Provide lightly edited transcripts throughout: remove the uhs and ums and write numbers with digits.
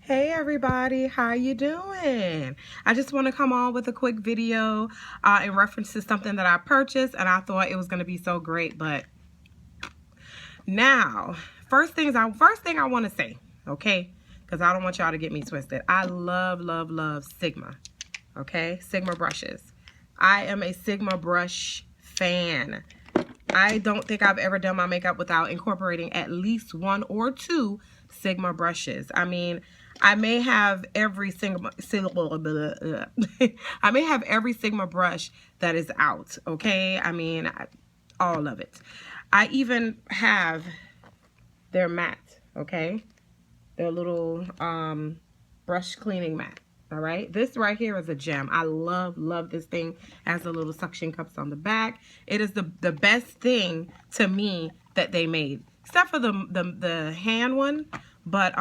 Hey everybody, how you doing? I just want to come on with a quick video in reference to something that I purchased, and I thought it was going to be so great. But now, first thing I want to say, okay? Because I don't want y'all to get me twisted. I love Sigma, okay? Sigma brushes. I am a Sigma brush fan. I don't think I've ever done my makeup without incorporating at least one or two Sigma brushes. I mean, I may have every I may have every Sigma brush that is out, okay? I mean, all of it. I even have their mat, okay? Their little brush cleaning mat. All right, this right here is a gem. I love this thing. It has the little suction cups on the back. It is the best thing to me that they made, except for the hand one. But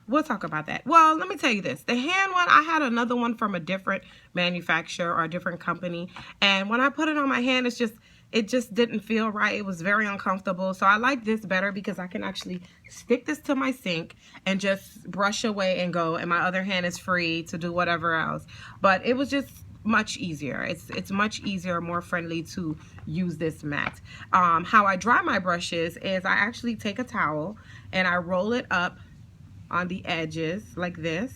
we'll talk about that. Well, let me tell you this. The hand one, I had another one from a different manufacturer or a different company, and when I put it on my hand, it just didn't feel right. It was very uncomfortable. So I like this better because I can actually stick this to my sink and just brush away and go, and my other hand is free to do whatever else. But it was just much easier. It's much easier, more friendly to use this mat. How I dry my brushes is I actually take a towel and I roll it up on the edges like this,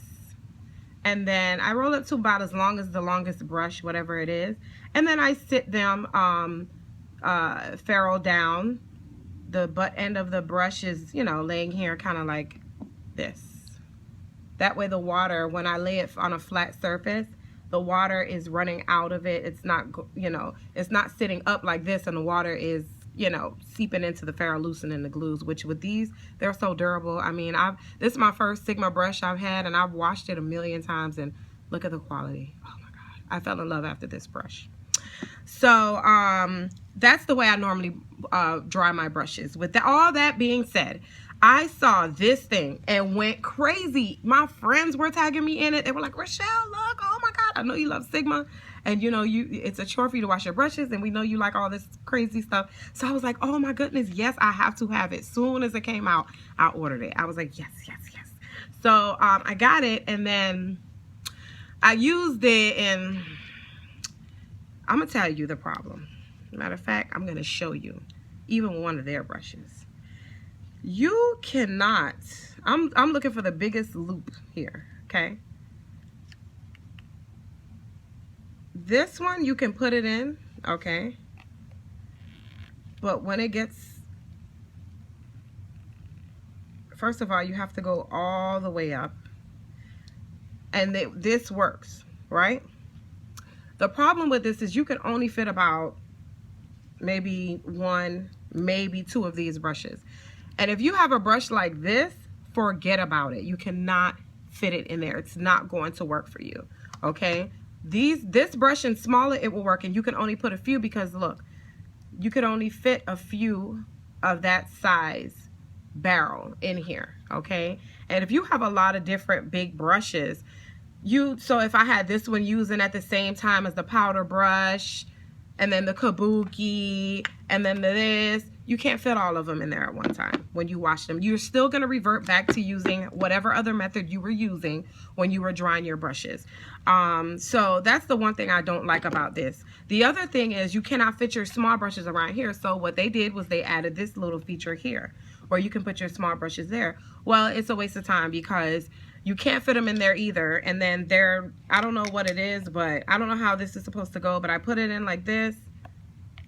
and then I roll it to about as long as the longest brush, whatever it is, and then I sit them ferrule down. The butt end of the brush is, laying here kind of like this. That way the water, when I lay it on a flat surface, the water is running out of it. It's not, it's not sitting up like this, and the water is, seeping into the ferrule, loosening the glues, which with these, they're so durable. I mean, this is my first Sigma brush I've had, and I've washed it a million times, and look at the quality. Oh my God. I fell in love after this brush. So that's the way I normally dry my brushes. With all that being said, I saw this thing and went crazy. My friends were tagging me in it. They were like, Rochelle, look, oh my God, I know you love Sigma. And it's a chore for you to wash your brushes, and we know you like all this crazy stuff. So I was like, oh my goodness, yes, I have to have it. Soon as it came out, I ordered it. I was like, yes. So I got it, and then I used it, and I'm gonna tell you the problem. Matter of fact, I'm gonna show you even one of their brushes. You cannot, I'm looking for the biggest loop here, okay? This one you can put it in, okay? But when it gets, first of all, you have to go all the way up, and this works, right? The problem with this is you can only fit about maybe one, maybe two of these brushes. And if you have a brush like this, forget about it. You cannot fit it in there. It's not going to work for you, okay? This brush and smaller, it will work, and you can only put a few, because look, you could only fit a few of that size barrel in here, okay? And if you have a lot of different big brushes, so if I had this one using at the same time as the powder brush, and then the kabuki, and then this, you can't fit all of them in there at one time when you wash them. You're still going to revert back to using whatever other method you were using when you were drying your brushes. So that's the one thing I don't like about this. The other thing is you cannot fit your small brushes around here. So what they did was they added this little feature here where you can put your small brushes there. Well, it's a waste of time because you can't fit them in there either. And then I don't know what it is, but I don't know how this is supposed to go, but I put it in like this,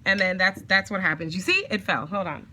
and then that's what happens. You see, it fell. Hold on.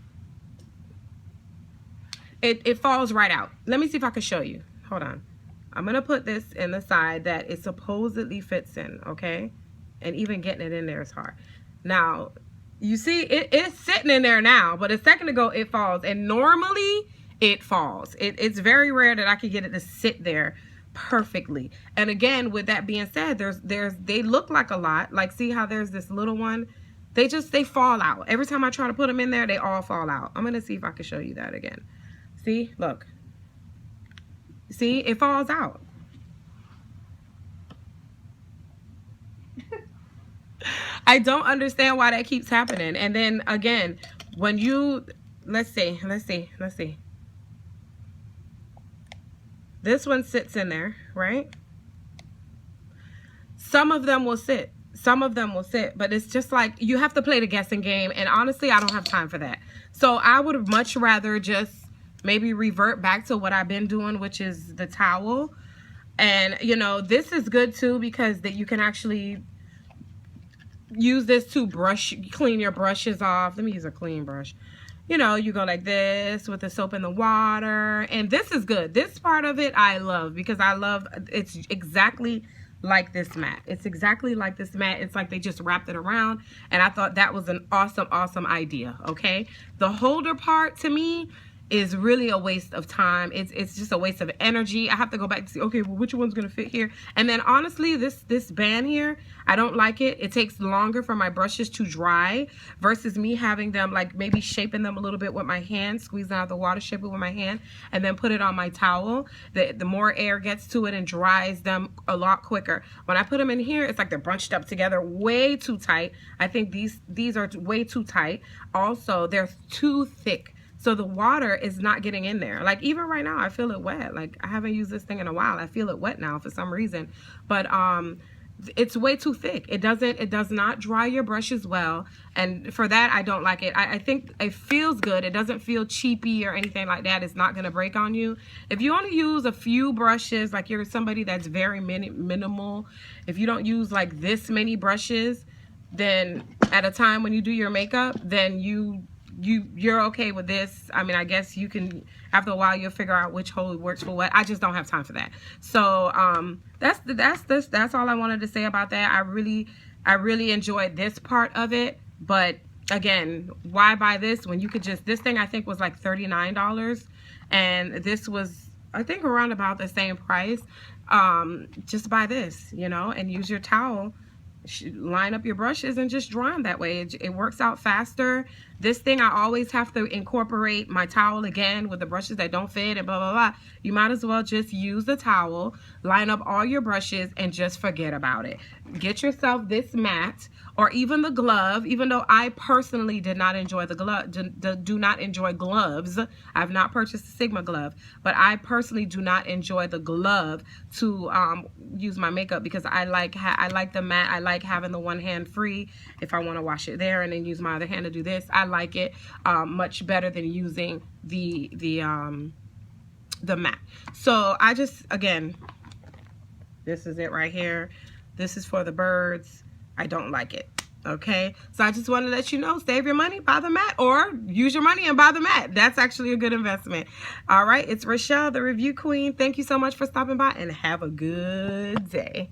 It falls right out. Let me see if I can show you. Hold on. I'm gonna put this in the side that it supposedly fits in, okay? And even getting it in there is hard. Now, you see, it's sitting in there now, but a second ago it falls, and normally it falls. It's very rare that I can get it to sit there perfectly. And again, with that being said, they look like a lot. Like, see how there's this little one? They fall out. Every time I try to put them in there, they all fall out. I'm gonna see if I can show you that again. See, look. See, it falls out. I don't understand why that keeps happening. And then again, when you, let's see. This one sits in there, right? Some of them will sit. Some of them will sit, but it's just like you have to play the guessing game, and honestly, I don't have time for that. So I would much rather just maybe revert back to what I've been doing, which is the towel. And, you know, this is good too because that you can actually use this to clean your brushes off. Let me use a clean brush. You know, you go like this with the soap in the water, and this is good. This part of it I love because it's exactly like this mat. It's exactly like this mat. It's like they just wrapped it around, and I thought that was an awesome idea. Okay, the holder part to me is really a waste of time. It's just a waste of energy. I have to go back to see, okay, well, which one's gonna fit here? And then honestly, this band here, I don't like it. It takes longer for my brushes to dry versus me having them like maybe shaping them a little bit with my hand, squeezing out the water, shape it with my hand, and then put it on my towel. The more air gets to it and dries them a lot quicker. When I put them in here, it's like they're bunched up together way too tight. I think these are way too tight. Also, they're too thick. So the water is not getting in there. Like even right now, I feel it wet. Like I haven't used this thing in a while. I feel it wet now for some reason. But it's way too thick. It does not dry your brushes well. And for that, I don't like it. I think it feels good. It doesn't feel cheapy or anything like that. It's not going to break on you. If you only use a few brushes, like you're somebody that's very minimal, if you don't use like this many brushes, then at a time when you do your makeup, then you're okay with this. I mean, I guess you can, after a while, you'll figure out which hole works for what. I just don't have time for that. So that's all I wanted to say about that. I really enjoyed this part of it. But again, why buy this when you could just, this thing I think was like $39, and this was I think around about the same price. Just buy this, you know, and use your towel. Line up your brushes and just dry them that way. It works out faster. This thing, I always have to incorporate my towel again with the brushes that don't fit and blah blah blah. You might as well just use the towel, line up all your brushes, and just forget about it. Get yourself this mat or even the glove. Even though I personally did not enjoy the glove, do not enjoy gloves. I've not purchased a Sigma glove, but I personally do not enjoy the glove to use my makeup because I like the mat. I like having the one hand free if I want to wash it there and then use my other hand to do this. I like it much better than using the mat. So I just, again, this is it right here. This is for the birds. I don't like it. Okay, so I just want to let you know, save your money, buy the mat, or use your money and buy the mat. That's actually a good investment. All right, it's Rochelle, the review queen. Thank you so much for stopping by, and have a good day.